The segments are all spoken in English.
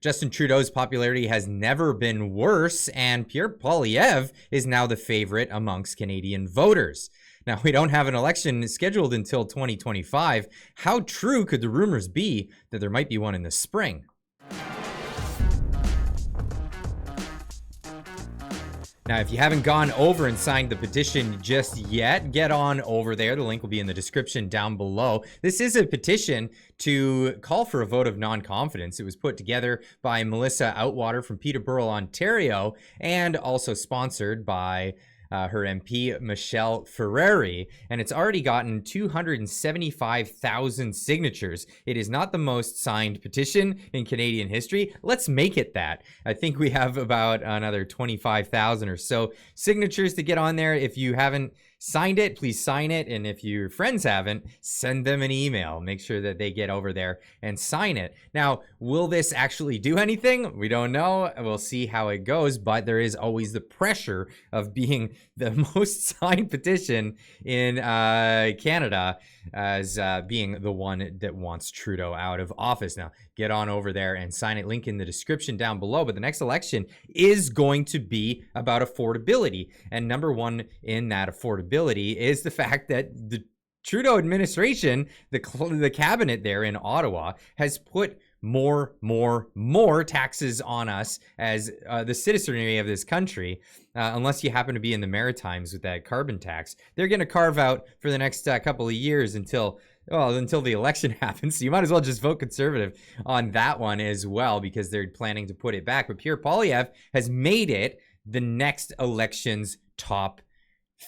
Justin Trudeau's popularity has never been worse, and Pierre Poilievre is now the favorite amongst Canadian voters. Now, we don't have an election scheduled until 2025. How true could the rumors be that there might be one in the spring? Now, if you haven't gone over and signed the petition just yet, get on over there. The link will be in the description down below. This is a petition to call for a vote of non-confidence. It was put together by Melissa Outwater from Peterborough, Ontario, and also sponsored by her MP, Michelle Ferreri, and it's already gotten 275,000 signatures. It is not the most signed petition in Canadian history. Let's make it that. I think we have about another 25,000 or so signatures to get on there. If you haven't signed it, please sign it. And if your friends haven't, send them an email. Make sure that they get over there and sign it. Now, will this actually do anything? We don't know. We'll see how it goes, but there is always the pressure of being the most signed petition in Canada as being the one that wants Trudeau out of office. Now, get on over there and sign it. Link in the description down below. But the next election is going to be about affordability. And number one in that affordability is the fact that the Trudeau administration, the cabinet there in Ottawa, has put more taxes on us as the citizenry of this country, unless you happen to be in the Maritimes with that carbon tax. They're going to carve out for the next couple of years until the election happens. So you might as well just vote Conservative on that one as well, because they're planning to put it back. But Pierre Poilievre has made it the next election's top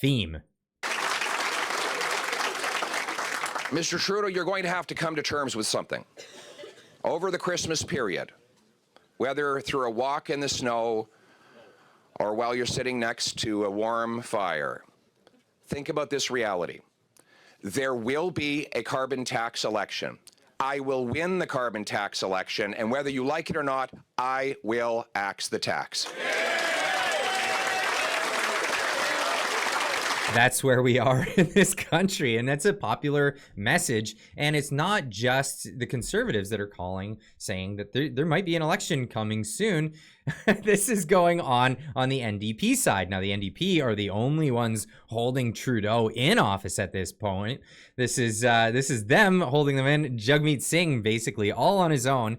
theme. Mr. Trudeau, you're going to have to come to terms with something. Over the Christmas period, whether through a walk in the snow or while you're sitting next to a warm fire, think about this reality. There will be a carbon tax election. I will win the carbon tax election, and whether you like it or not, I will axe the tax. That's where we are in this country, and that's a popular message. And it's not just the Conservatives that are calling, saying that there might be an election coming soon. This is going on the NDP side. Now, the NDP are the only ones holding Trudeau in office at this point. This is them holding them in. Jagmeet Singh, basically, all on his own,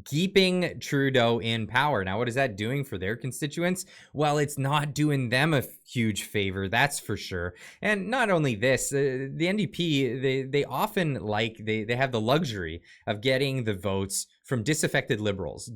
keeping Trudeau in power. Now, what is that doing for their constituents? Well, it's not doing them a huge favor, that's for sure. And not only this, the NDP, they often they have the luxury of getting the votes from disaffected liberals,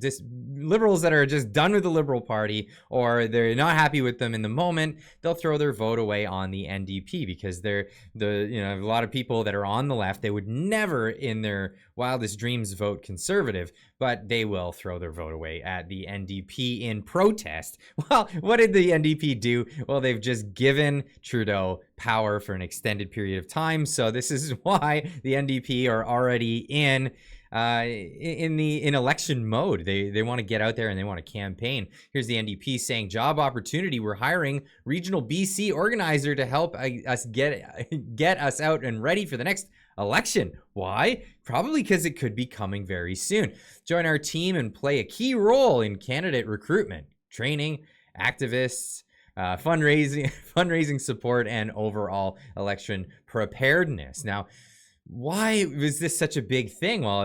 liberals that are just done with the Liberal Party, or they're not happy with them in the moment. They'll throw their vote away on the NDP because they're a lot of people that are on the left. They would never in their wildest dreams vote Conservative, but they will throw their vote away at the NDP in protest. Well, what did the NDP do? Well, they've just given Trudeau power for an extended period of time. So this is why the NDP are already in election mode. They want to get out there and they want to campaign. Here's the NDP saying, job opportunity, we're hiring regional BC organizer to help us get us out and ready for the next election. Why? Probably because it could be coming very soon. Join our team and play a key role in candidate recruitment, training, activists, fundraising support, and overall election preparedness. Now, why was this such a big thing? Well,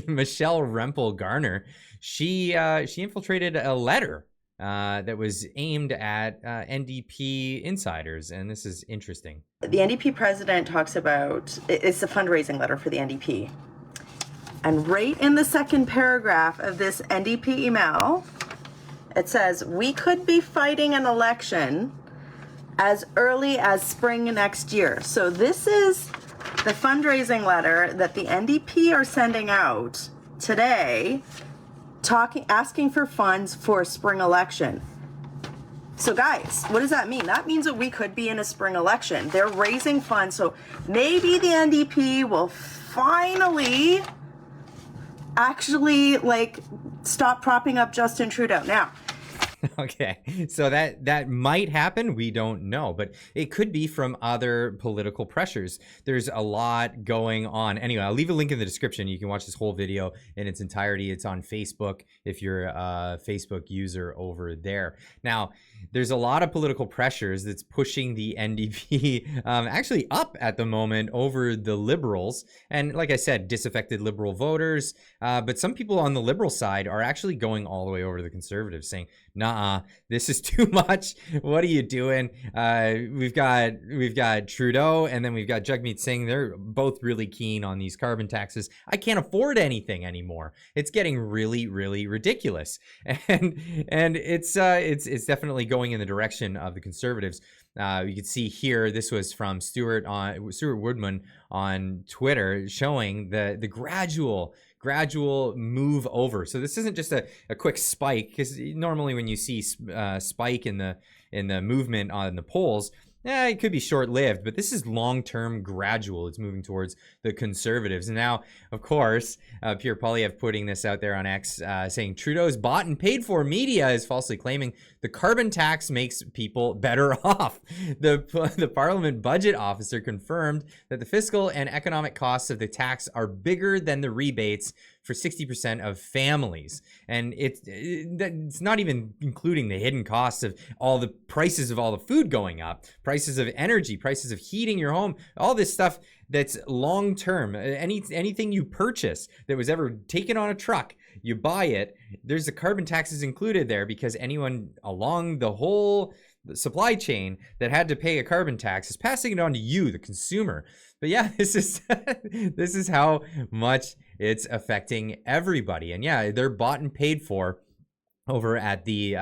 Michelle Rempel Garner, she infiltrated a letter that was aimed at NDP insiders, and this is interesting. The NDP president talks about, it's a fundraising letter for the NDP. And right in the second paragraph of this NDP email, it says, we could be fighting an election as early as spring next year. So this is the fundraising letter that the NDP are sending out today, asking for funds for a spring election. So guys, what does that mean? That means that we could be in a spring election. They're raising funds, so maybe the NDP will finally actually stop propping up Justin Trudeau. Now, Okay, so that might happen. We don't know, but it could be from other political pressures. There's a lot going on. Anyway, I'll leave a link in the description. You can watch this whole video in its entirety. It's on Facebook if you're a Facebook user over there. Now, there's a lot of political pressures that's pushing the NDP actually up at the moment over the Liberals. And like I said, disaffected Liberal voters. But some people on the Liberal side are actually going all the way over to the Conservatives saying, nah, this is too much. What are you doing? We've got Trudeau, and then we've got Jagmeet Singh. They're both really keen on these carbon taxes. I can't afford anything anymore. It's getting really, really ridiculous, and it's definitely going in the direction of the Conservatives. You can see here, this was from Stuart Woodman on Twitter, showing the gradual move over. So this isn't just a quick spike, because normally when you see spike in the movement on the polls, it could be short-lived, but this is long-term gradual. It's moving towards the Conservatives. And now, of course, Pierre Poilievre putting this out there on X, saying Trudeau's bought and paid for media is falsely claiming the carbon tax makes people better off. The Parliament budget officer confirmed that the fiscal and economic costs of the tax are bigger than the rebates for 60% of families. And it's not even including the hidden costs of all the prices of all the food going up, prices of energy, prices of heating your home, all this stuff that's long-term. Anything you purchase that was ever taken on a truck, you buy it, there's the carbon taxes included there, because anyone along the whole supply chain that had to pay a carbon tax is passing it on to you, the consumer. But yeah, this is how much it's affecting everybody. And yeah, they're bought and paid for over at the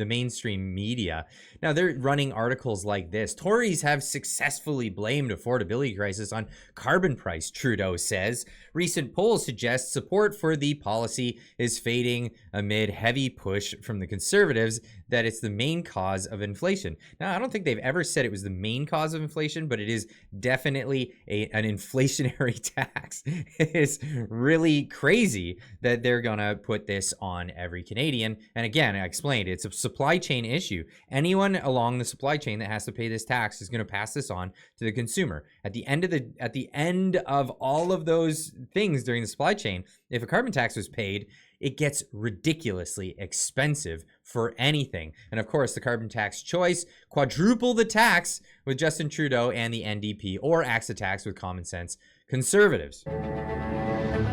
mainstream media. Now, they're running articles like this. Tories have successfully blamed affordability crisis on carbon price, Trudeau says. Recent polls suggest support for the policy is fading amid heavy push from the Conservatives that it's the main cause of inflation. Now, I don't think they've ever said it was the main cause of inflation, but it is definitely an inflationary tax. It is really crazy that they're gonna put this on every Canadian. And again, I explained, it's a supply chain issue. Anyone along the supply chain that has to pay this tax is going to pass this on to the consumer. At the end of all of those things during the supply chain, if a carbon tax was paid, it gets ridiculously expensive for anything. And of course, the carbon tax choice: quadruple the tax with Justin Trudeau and the NDP, or axe the tax with common sense Conservatives.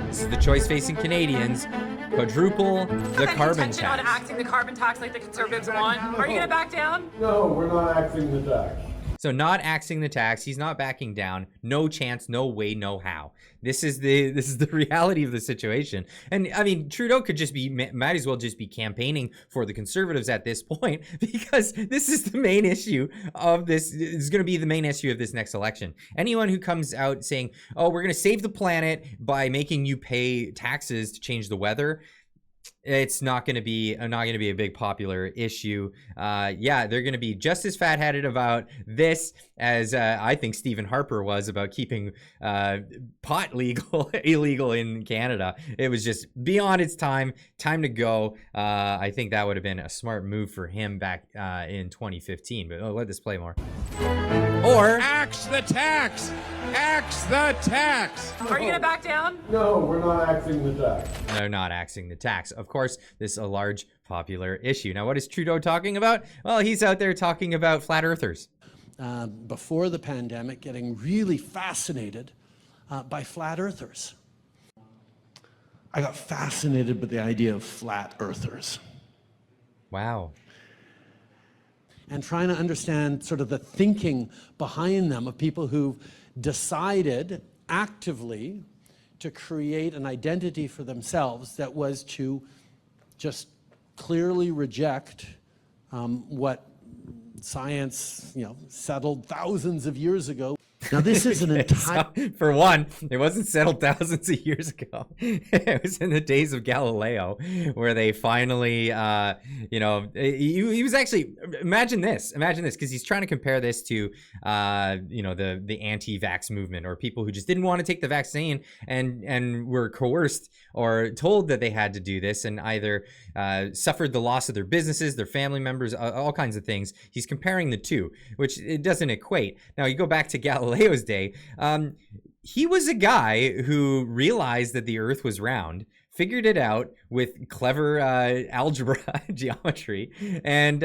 This is the choice facing Canadians. Quadruple the carbon tax. On axing the carbon tax like the Conservatives want. Are you going to back down? No, we're not axing the tax. So not axing the tax, he's not backing down. No chance, no way, no how. This is the reality of the situation. And I mean, Trudeau could just might as well just be campaigning for the Conservatives at this point, because this is the main issue of this. Is going to be the main issue of this next election. Anyone who comes out saying, "Oh, we're going to save the planet by making you pay taxes to change the weather," it's not going to be a big popular issue. Yeah, they're going to be just as fat-headed about this as I think Stephen Harper was about keeping pot illegal in Canada. It was just beyond its time to go. I think that would have been a smart move for him back in 2015. But let this play more. Or axe the tax! Axe the tax! Are you going to back down? No, we're not axing the tax. they're not axing the tax. Of course, this is a large popular issue. Now, what is Trudeau talking about? Well, he's out there talking about flat earthers. Before the pandemic, getting really fascinated by flat earthers. I got fascinated with the idea of flat earthers. Wow. And trying to understand sort of the thinking behind them, of people who've decided actively to create an identity for themselves that was to just clearly reject what science, settled thousands of years ago. Now, this is an entire... So, for one, it wasn't settled thousands of years ago. It was in the days of Galileo where they finally, he was actually, imagine this, because he's trying to compare this to, the anti-vax movement, or people who just didn't want to take the vaccine and were coerced or told that they had to do this, and either suffered the loss of their businesses, their family members, all kinds of things. He's comparing the two, which it doesn't equate. Now, you go back to Galileo's day, he was a guy who realized that the earth was round, figured it out with clever algebra, geometry, and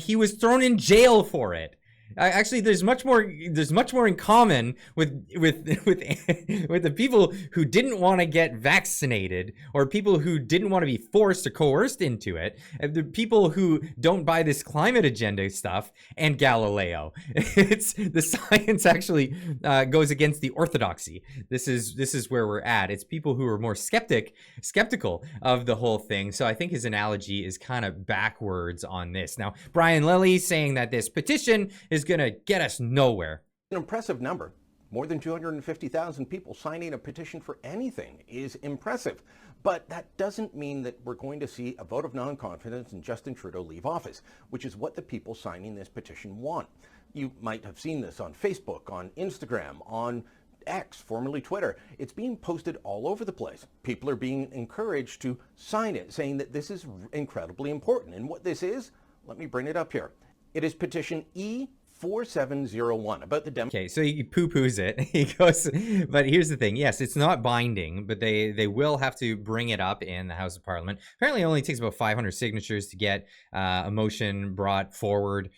he was thrown in jail for it. Actually, there's much more in common with the people who didn't want to get vaccinated, or people who didn't want to be forced or coerced into it, the people who don't buy this climate agenda stuff, and Galileo. It's the science actually goes against the orthodoxy. This is where we're at. It's people who are more skeptical of the whole thing. So I think his analogy is kind of backwards on this. Now, Brian Lilley saying that this petition is going to get us nowhere. An impressive number. More than 250,000 people signing a petition for anything is impressive. But that doesn't mean that we're going to see a vote of non-confidence and Justin Trudeau leave office, which is what the people signing this petition want. You might have seen this on Facebook, on Instagram, on X, formerly Twitter. It's being posted all over the place. People are being encouraged to sign it, saying that this is incredibly important. And what this is, let me bring it up here. It is petition E4701 about the Okay, so he poo-poos it. He goes, but here's the thing. Yes, it's not binding, but they will have to bring it up in the House of Parliament. Apparently, it only takes about 500 signatures to get a motion brought forward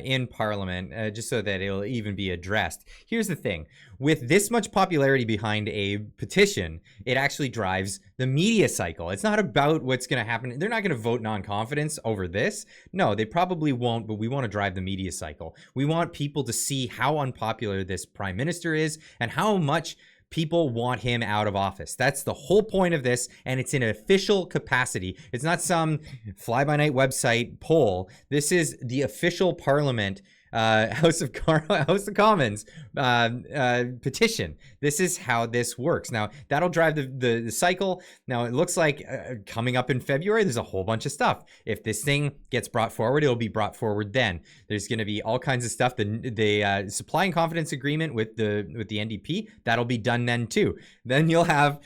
in Parliament, just so that it'll even be addressed. Here's the thing. With this much popularity behind a petition, it actually drives the media cycle. It's not about what's going to happen. They're not going to vote non-confidence over this. No, they probably won't, but we want to drive the media cycle. We want people to see how unpopular this prime minister is and how much people want him out of office. That's the whole point of this, and it's in an official capacity. It's not some fly-by-night website poll. This is the official Parliament House of Commons petition. This is how this works. Now, that'll drive the cycle. Now, it looks like coming up in February, there's a whole bunch of stuff. If this thing gets brought forward, it'll be brought forward then. There's going to be all kinds of stuff. The supply and confidence agreement with the NDP, that'll be done then too. Then you'll have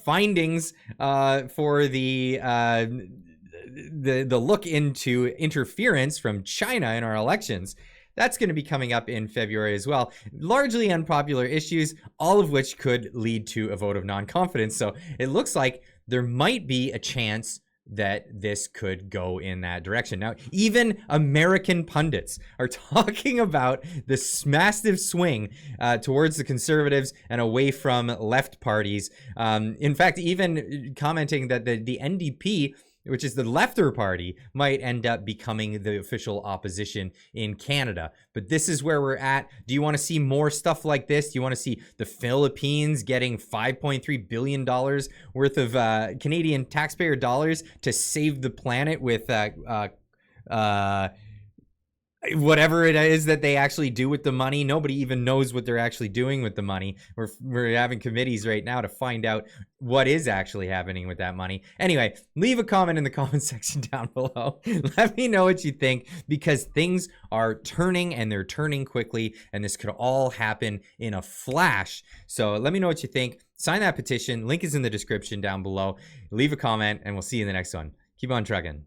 findings for the look into interference from China in our elections. That's going to be coming up in February as well. Largely unpopular issues, all of which could lead to a vote of non-confidence. So it looks like there might be a chance that this could go in that direction. Now, even American pundits are talking about this massive swing towards the Conservatives and away from left parties. In fact, even commenting that the NDP, which is the lefter party, might end up becoming the official opposition in Canada. But this is where we're at. Do you want to see more stuff like this? Do you want to see the Philippines getting $5.3 billion worth of Canadian taxpayer dollars to save the planet with whatever it is that they actually do with the money? Nobody even knows what they're actually doing with the money. We're having committees right now to find out what is actually happening with that money. Anyway, leave a comment in the comment section down below. Let me know what you think, because things are turning, and they're turning quickly, and this could all happen in a flash. So let me know what you think. Sign that petition. Link is in the description down below. Leave a comment, and we'll see you in the next one. Keep on trucking.